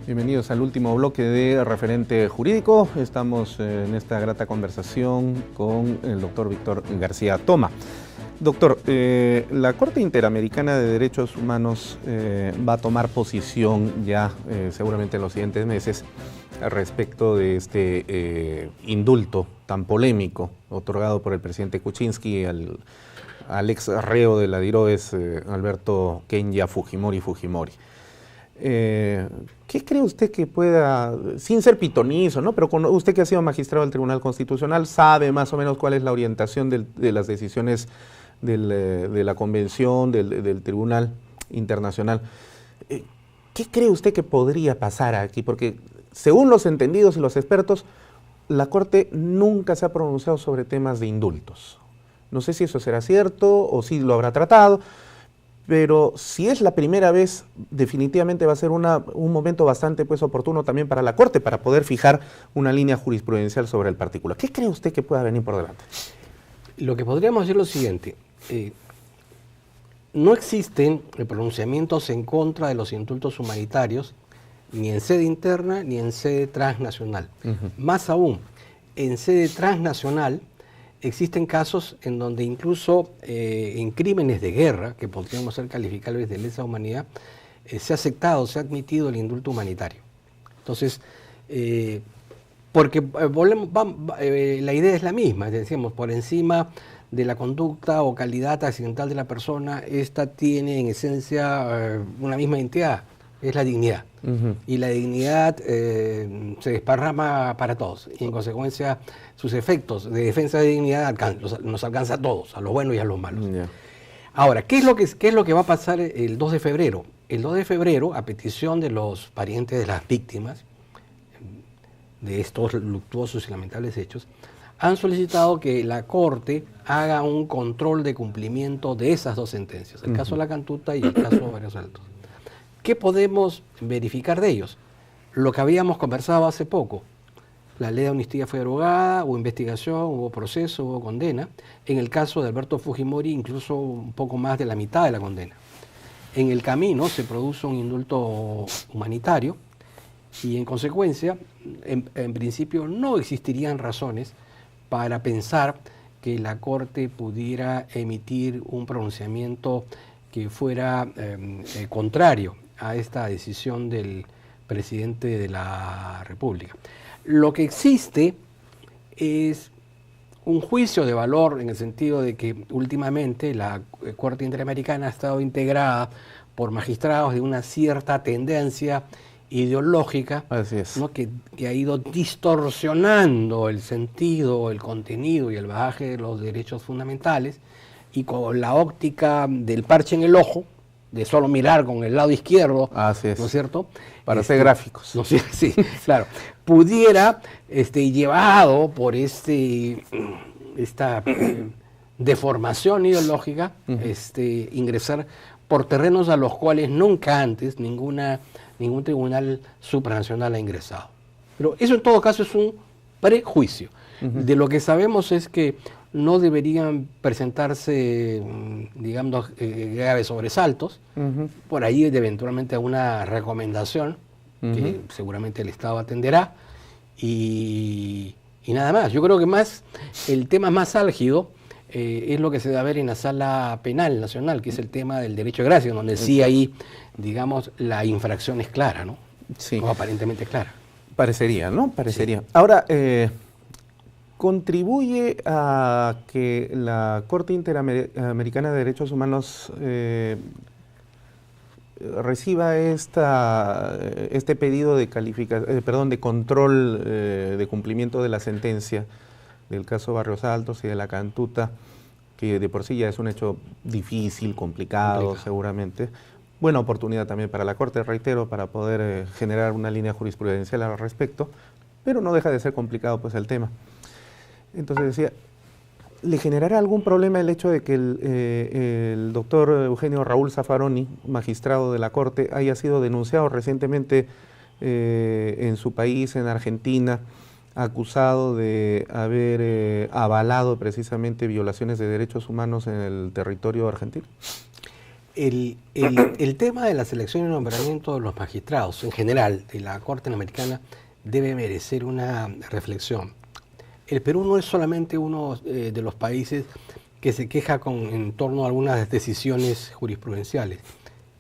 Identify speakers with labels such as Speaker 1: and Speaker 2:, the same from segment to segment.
Speaker 1: Bienvenidos al último bloque de Referente Jurídico. Estamos en esta grata conversación con el doctor Víctor García Toma. Doctor, la Corte Interamericana de Derechos Humanos va a tomar posición ya seguramente en los siguientes meses respecto de este indulto tan polémico otorgado por el presidente Kuczynski al ex reo de la DIROES, Alberto Kenya Fujimori. ¿Qué cree usted que pueda, sin ser pitonizo, ¿no? Pero usted que ha sido magistrado del Tribunal Constitucional, sabe más o menos cuál es la orientación de las decisiones de la Convención, del Tribunal Internacional? ¿Qué cree usted que podría pasar aquí? Porque según los entendidos y los expertos, la Corte nunca se ha pronunciado sobre temas de indultos. No sé si eso será cierto o si lo habrá tratado. Pero si es la primera vez, definitivamente va a ser un momento bastante oportuno también para la Corte, para poder fijar una línea jurisprudencial sobre el particular. ¿Qué cree usted que pueda venir por delante?
Speaker 2: Lo que podríamos decir es lo siguiente. No existen pronunciamientos en contra de los indultos humanitarios, ni en sede interna ni en sede transnacional. Más aún, en sede transnacional, existen casos en donde incluso en crímenes de guerra, que podríamos ser calificables de lesa humanidad, se ha aceptado, se ha admitido el indulto humanitario. Entonces, porque la idea es la misma, decíamos, por encima de la conducta o calidad accidental de la persona, esta tiene en esencia una misma identidad, es la dignidad. Y la dignidad se desparrama para todos y en consecuencia sus efectos de defensa de dignidad nos alcanza a todos, a los buenos y a los malos. Ahora, ¿qué es lo que va a pasar el 2 de febrero? El 2 de febrero, a petición de los parientes de las víctimas de estos luctuosos y lamentables hechos, han solicitado que la Corte haga un control de cumplimiento de esas dos sentencias, el caso de la Cantuta y el caso de Barrios Altos. ¿Qué podemos verificar de ellos? Lo que habíamos conversado hace poco. La ley de amnistía fue derogada, hubo investigación, hubo proceso, hubo condena. En el caso de Alberto Fujimori, incluso un poco más de la mitad de la condena. En el camino se produjo un indulto humanitario y en consecuencia, en principio, no existirían razones para pensar que la Corte pudiera emitir un pronunciamiento que fuera contrario a esta decisión del presidente de la República. Lo que existe es un juicio de valor en el sentido de que últimamente la Corte Interamericana ha estado integrada por magistrados de una cierta tendencia ideológica, ¿no? que ha ido distorsionando el sentido, el contenido y el bagaje de los derechos fundamentales, y con la óptica del parche en el ojo, de solo mirar con el lado izquierdo, ¿no es cierto?
Speaker 1: Para hacer gráficos.
Speaker 2: ¿no? Sí, claro. Pudiera, llevado por esta deformación ideológica, ingresar por terrenos a los cuales nunca antes ningún tribunal supranacional ha ingresado. Pero eso en todo caso es un prejuicio. De lo que sabemos es que no deberían presentarse, digamos, graves sobresaltos. Por ahí eventualmente una recomendación que seguramente el Estado atenderá y nada más. Yo creo que el tema más álgido es lo que se da a ver en la Sala Penal Nacional, que es el tema del derecho de gracia, donde sí ahí, digamos, la infracción es clara, ¿no?
Speaker 1: Sí.
Speaker 2: O aparentemente es clara.
Speaker 1: Parecería, ¿no? Parecería.
Speaker 2: Sí.
Speaker 1: Ahora, ¿contribuye a que la Corte Interamericana de Derechos Humanos reciba este pedido de de control de cumplimiento de la sentencia del caso Barrios Altos y de la Cantuta, que de por sí ya es un hecho difícil, complicado seguramente? Buena oportunidad también para la Corte, reitero, para poder generar una línea jurisprudencial al respecto, pero no deja de ser complicado pues el tema. Entonces decía, ¿le generará algún problema el hecho de que el doctor Eugenio Raúl Zaffaroni, magistrado de la Corte, haya sido denunciado recientemente en su país, en Argentina, acusado de haber avalado precisamente violaciones de derechos humanos en el territorio argentino?
Speaker 2: el tema de la selección y nombramiento de los magistrados, en general, de la Corte Interamericana, debe merecer una reflexión. El Perú no es solamente uno de los países que se queja en torno a algunas decisiones jurisprudenciales.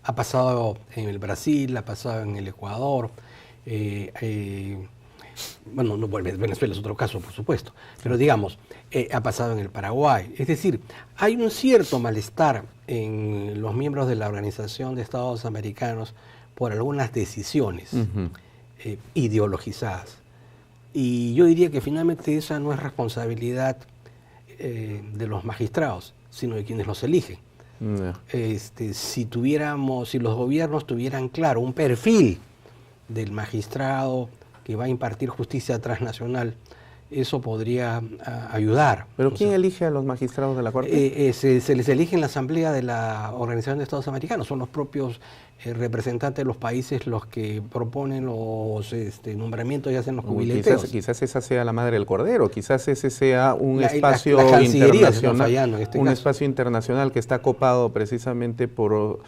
Speaker 2: Ha pasado en el Brasil, ha pasado en el Ecuador, bueno, no, Venezuela es otro caso, por supuesto, pero digamos, ha pasado en el Paraguay. Es decir, hay un cierto malestar en los miembros de la Organización de Estados Americanos por algunas decisiones ideologizadas. Y yo diría que finalmente esa no es responsabilidad de los magistrados, sino de quienes los eligen. No. Si los gobiernos tuvieran claro un perfil del magistrado que va a impartir justicia transnacional, eso podría ayudar.
Speaker 1: ¿Pero quién elige a los magistrados de la Corte?
Speaker 2: Se les elige en la Asamblea de la Organización de Estados Americanos. Son los propios representantes de los países los que proponen los nombramientos y hacen los cubileteos.
Speaker 1: Quizás esa sea la madre del cordero, quizás ese sea un espacio internacional, espacio internacional que está copado precisamente por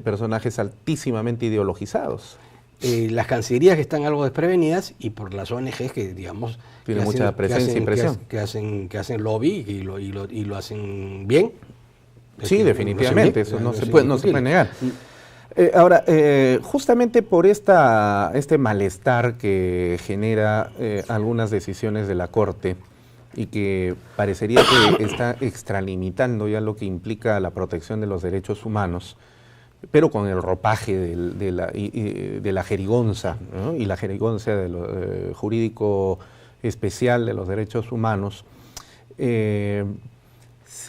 Speaker 1: personajes altísimamente ideologizados.
Speaker 2: Las cancillerías que están algo desprevenidas y por las ONGs que, digamos,
Speaker 1: tienen mucha presencia y presión.
Speaker 2: Que hacen lobby y lo hacen bien.
Speaker 1: Sí, definitivamente, eso no se puede negar. Ahora, justamente por este malestar que genera algunas decisiones de la Corte y que parecería que está extralimitando ya lo que implica la protección de los derechos humanos, pero con el ropaje de la jerigonza, ¿no? Y la jerigonza de lo jurídico especial de los derechos humanos, se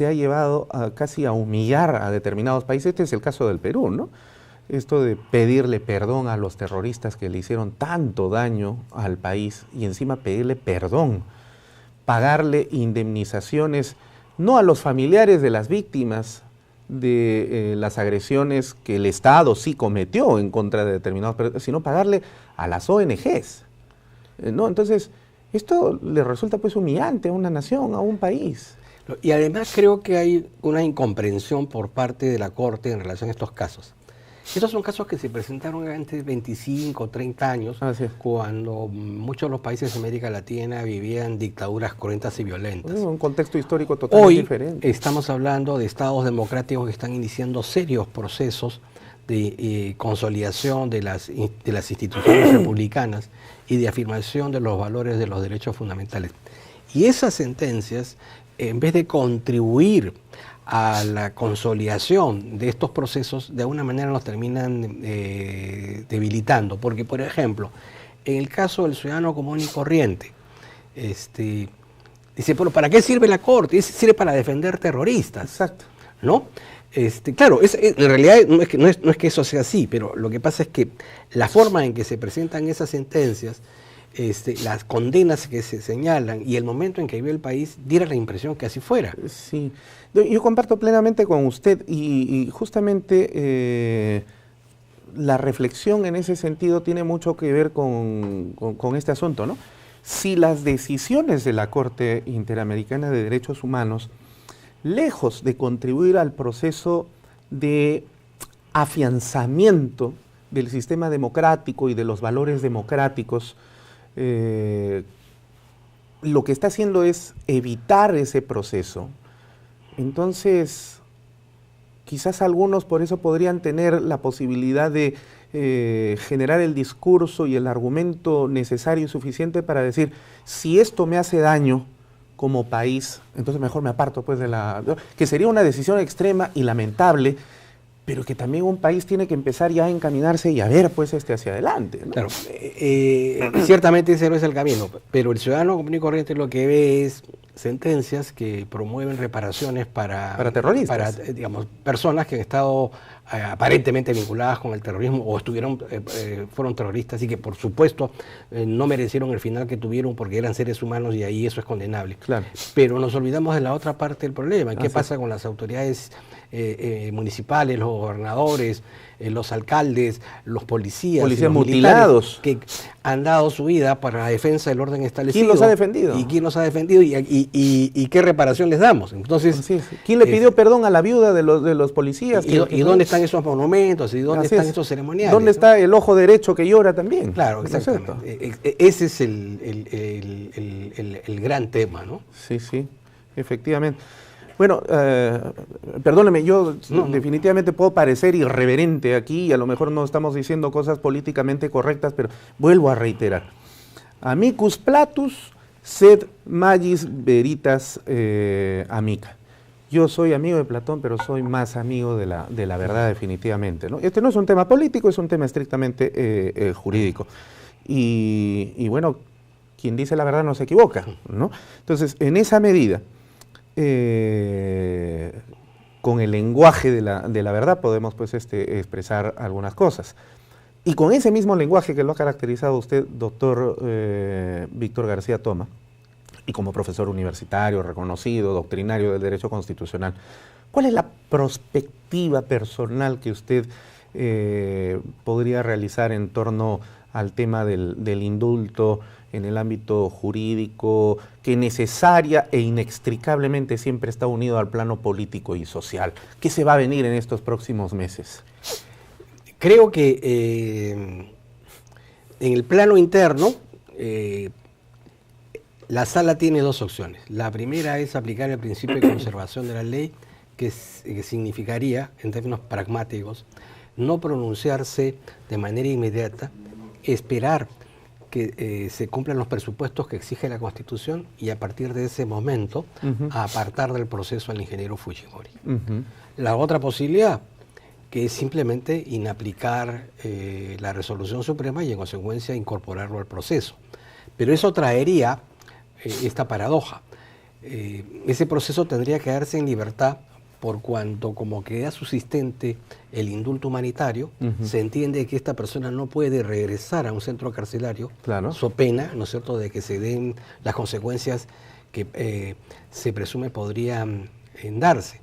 Speaker 1: ha llevado casi a humillar a determinados países. Este es el caso del Perú, ¿no? Esto de pedirle perdón a los terroristas que le hicieron tanto daño al país y encima pedirle perdón, pagarle indemnizaciones, no a los familiares de las víctimas de las agresiones que el Estado sí cometió en contra de determinados, sino pagarle a las ONGs, ¿no? Entonces, esto le resulta pues humillante a una nación, a un país.
Speaker 2: Y además creo que hay una incomprensión por parte de la Corte en relación a estos casos. Estos son casos que se presentaron antes de 25 o 30 años, cuando muchos de los países de América Latina vivían dictaduras cruentas y violentas.
Speaker 1: Un contexto histórico totalmente diferente.
Speaker 2: Hoy estamos hablando de estados democráticos que están iniciando serios procesos de consolidación de las instituciones republicanas y de afirmación de los valores de los derechos fundamentales. Y esas sentencias, en vez de contribuir a la consolidación de estos procesos, de alguna manera nos terminan debilitando. Porque, por ejemplo, en el caso del ciudadano común y corriente, dice, pero ¿para qué sirve la Corte? Sirve para defender terroristas.
Speaker 1: Exacto.
Speaker 2: ¿No? Claro, en realidad no es que eso sea así, pero lo que pasa es que la forma en que se presentan esas sentencias, las condenas que se señalan y el momento en que vive el país diera la impresión que así fuera.
Speaker 1: Sí, yo comparto plenamente con usted y justamente la reflexión en ese sentido tiene mucho que ver con este asunto, ¿no? Si las decisiones de la Corte Interamericana de Derechos Humanos, lejos de contribuir al proceso de afianzamiento del sistema democrático y de los valores democráticos, lo que está haciendo es evitar ese proceso. Entonces, quizás algunos por eso podrían tener la posibilidad de generar el discurso y el argumento necesario y suficiente para decir, si esto me hace daño como país, entonces mejor me aparto pues que sería una decisión extrema y lamentable, pero que también un país tiene que empezar ya a encaminarse y a ver pues hacia adelante, ¿no?
Speaker 2: Claro, ciertamente ese no es el camino, pero el ciudadano común y corriente lo que ve es sentencias que promueven reparaciones para
Speaker 1: terroristas,
Speaker 2: para digamos, personas que han estado aparentemente vinculadas con el terrorismo o fueron terroristas y que por supuesto no merecieron el final que tuvieron porque eran seres humanos y ahí eso es condenable.
Speaker 1: Claro.
Speaker 2: Pero nos olvidamos de la otra parte del problema. ¿Qué pasa con las autoridades municipales, los gobernadores, los alcaldes, los policías los
Speaker 1: mutilados
Speaker 2: que han dado su vida para la defensa del orden establecido?
Speaker 1: ¿Quién los ha defendido?
Speaker 2: ¿Y quién los ha defendido? Y ¿Y qué reparación les damos? Entonces,
Speaker 1: ¿quién le pidió perdón a la viuda de los policías?
Speaker 2: ¿Y dónde están esos monumentos? ¿Y dónde están esos ceremoniales?
Speaker 1: ¿Dónde está el ojo derecho que llora también?
Speaker 2: Claro, exactamente. Ese es el gran tema, ¿no?
Speaker 1: Sí, sí, efectivamente. Bueno, perdóneme, yo definitivamente puedo parecer irreverente aquí y a lo mejor no estamos diciendo cosas políticamente correctas, pero vuelvo a reiterar. Amicus Platus, sed magis veritas amica. Yo soy amigo de Platón, pero soy más amigo de la verdad definitivamente, ¿no? Este no es un tema político, es un tema estrictamente jurídico. Y bueno, quien dice la verdad no se equivoca, ¿no? Entonces, en esa medida, con el lenguaje de la verdad podemos pues expresar algunas cosas. Y con ese mismo lenguaje que lo ha caracterizado usted, doctor Víctor García Toma, y como profesor universitario, reconocido, doctrinario del derecho constitucional, ¿cuál es la perspectiva personal que usted podría realizar en torno al tema del indulto en el ámbito jurídico, que necesaria e inextricablemente siempre está unido al plano político y social? ¿Qué se va a venir en estos próximos meses?
Speaker 2: Creo que en el plano interno, la sala tiene dos opciones. La primera es aplicar el principio de conservación de la ley, que significaría, en términos pragmáticos, no pronunciarse de manera inmediata, esperar que se cumplan los presupuestos que exige la Constitución y a partir de ese momento apartar del proceso al ingeniero Fujimori. La otra posibilidad, que es simplemente inaplicar la resolución suprema y en consecuencia incorporarlo al proceso. Pero eso traería esta paradoja. Ese proceso tendría que darse en libertad por cuanto como queda subsistente el indulto humanitario, se entiende que esta persona no puede regresar a un centro carcelario, so pena, ¿no es cierto?, de que se den las consecuencias que se presume podrían darse.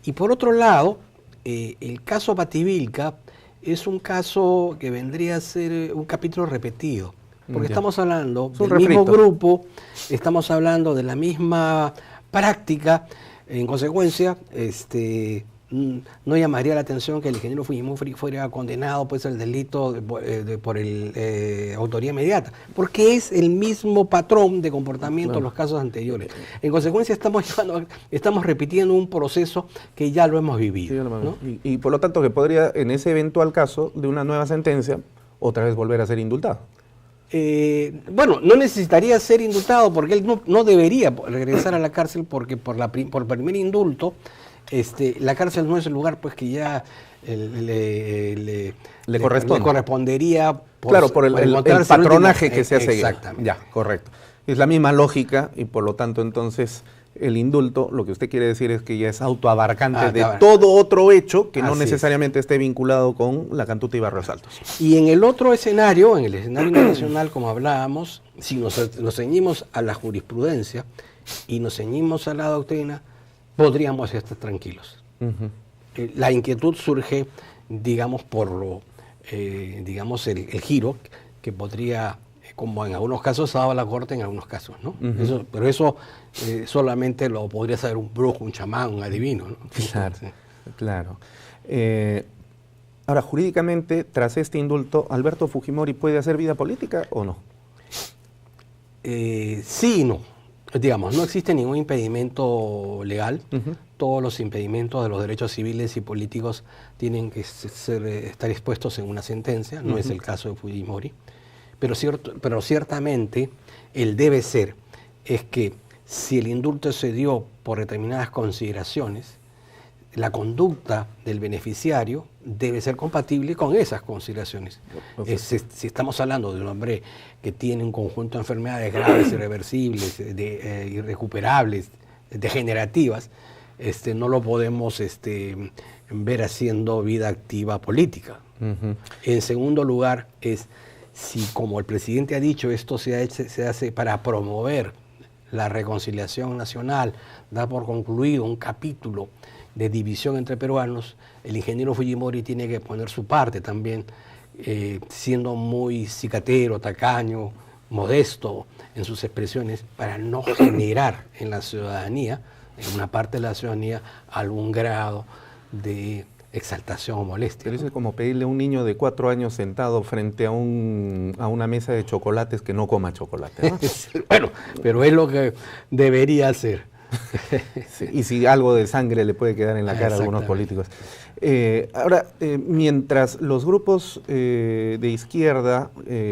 Speaker 2: Y por otro lado, el caso Bativilca es un caso que vendría a ser un capítulo repetido, porque estamos hablando del mismo grupo, estamos hablando de la misma práctica. En consecuencia, no llamaría la atención que el ingeniero Fujimori fuera condenado pues al delito por autoría inmediata, porque es el mismo patrón de comportamiento en los casos anteriores. En consecuencia, estamos repitiendo un proceso que ya lo hemos vivido. Sí, ¿no?
Speaker 1: y por lo tanto que podría, en ese eventual caso de una nueva sentencia, otra vez volver a ser indultado.
Speaker 2: Bueno, no necesitaría ser indultado porque él no debería regresar a la cárcel porque por primer indulto la cárcel no es el lugar pues que ya le correspondería
Speaker 1: por el patronaje que se hace.
Speaker 2: Exactamente.
Speaker 1: Ya, correcto. Es la misma lógica y por lo tanto entonces el indulto, lo que usted quiere decir es que ya es autoabarcante de todo otro hecho que no necesariamente esté vinculado con la Cantuta y Barrios Altos.
Speaker 2: Y en el otro escenario, en el escenario internacional, como hablábamos, si nos ceñimos a la jurisprudencia y nos ceñimos a la doctrina, podríamos estar tranquilos. La inquietud surge, digamos, por el giro que podría, como en algunos casos ha dado la Corte, en algunos casos, ¿no? Pero eso solamente lo podría saber un brujo, un chamán, un adivino, ¿no?
Speaker 1: Claro, claro. Ahora, jurídicamente, tras este indulto, ¿Alberto Fujimori puede hacer vida política o no?
Speaker 2: Sí y no. Digamos, no existe ningún impedimento legal. Todos los impedimentos de los derechos civiles y políticos tienen que estar expuestos en una sentencia. No es el caso de Fujimori. Pero ciertamente el debe ser es que si el indulto se dio por determinadas consideraciones, la conducta del beneficiario debe ser compatible con esas consideraciones. Si estamos hablando de un hombre que tiene un conjunto de enfermedades graves, irreversibles, irrecuperables, degenerativas, no lo podemos ver haciendo vida activa política. En segundo lugar, si como el presidente ha dicho, esto se hace para promover la reconciliación nacional, da por concluido un capítulo de división entre peruanos, el ingeniero Fujimori tiene que poner su parte también, siendo muy cicatero, tacaño, modesto en sus expresiones, para no generar en la ciudadanía, en una parte de la ciudadanía, algún grado de exaltación o molestia.
Speaker 1: Pero eso es como pedirle a un niño de 4 años sentado frente a una mesa de chocolates que no coma chocolate, ¿no?
Speaker 2: Bueno, pero es lo que debería hacer.
Speaker 1: Sí, y si algo de sangre le puede quedar en la cara a algunos políticos. Ahora, mientras los grupos de izquierda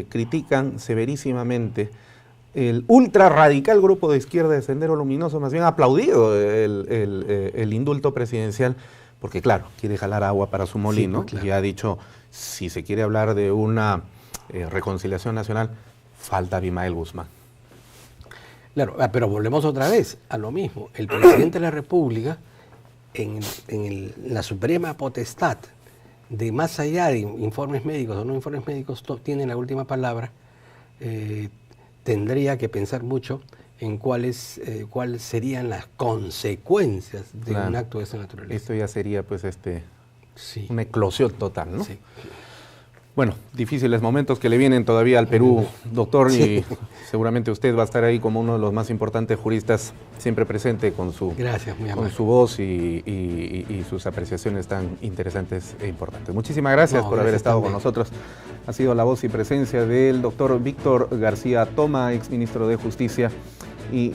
Speaker 1: critican severísimamente, el ultra radical grupo de izquierda de Sendero Luminoso más bien ha aplaudido el indulto presidencial, porque claro, quiere jalar agua para su molino, sí, pues, claro. Y ha dicho, si se quiere hablar de una reconciliación nacional, falta Abimael Guzmán.
Speaker 2: Claro, pero volvemos otra vez a lo mismo. El presidente de la República, en la suprema potestad de más allá de informes médicos o no informes médicos, tiene la última palabra, tendría que pensar mucho en cuáles serían las consecuencias de un acto de esa naturaleza.
Speaker 1: Esto ya sería pues
Speaker 2: sí,
Speaker 1: una eclosión total, ¿no?
Speaker 2: Sí.
Speaker 1: Bueno, difíciles momentos que le vienen todavía al Perú, doctor,
Speaker 2: sí.
Speaker 1: Y seguramente usted va a estar ahí como uno de los más importantes juristas, siempre presente con su,
Speaker 2: gracias, muy amable,
Speaker 1: con su voz y sus apreciaciones tan interesantes e importantes. Muchísimas gracias por haber estado con nosotros. Ha sido la voz y presencia del doctor Víctor García Toma, exministro de Justicia y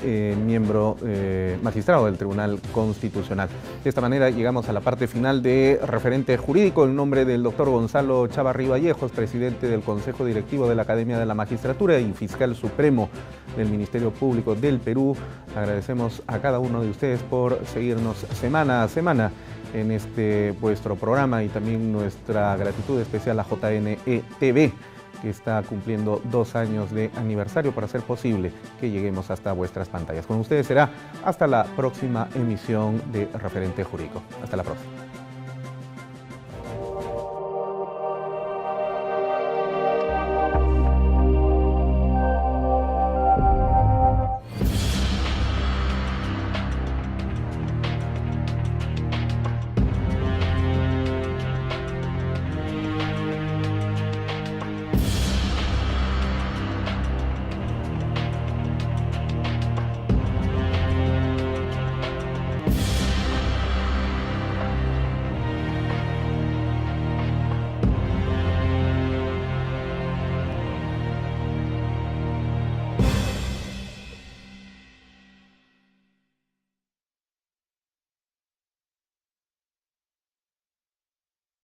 Speaker 1: miembro magistrado del Tribunal Constitucional. De esta manera llegamos a la parte final de Referente Jurídico. En nombre del doctor Gonzalo Chávarri Vallejos, presidente del Consejo Directivo de la Academia de la Magistratura y fiscal supremo del Ministerio Público del Perú, agradecemos a cada uno de ustedes por seguirnos semana a semana en vuestro programa, y también nuestra gratitud especial a JNE TV, que está cumpliendo 2 años de aniversario para hacer posible que lleguemos hasta vuestras pantallas. Con ustedes será hasta la próxima emisión de Referente Jurídico. Hasta la próxima.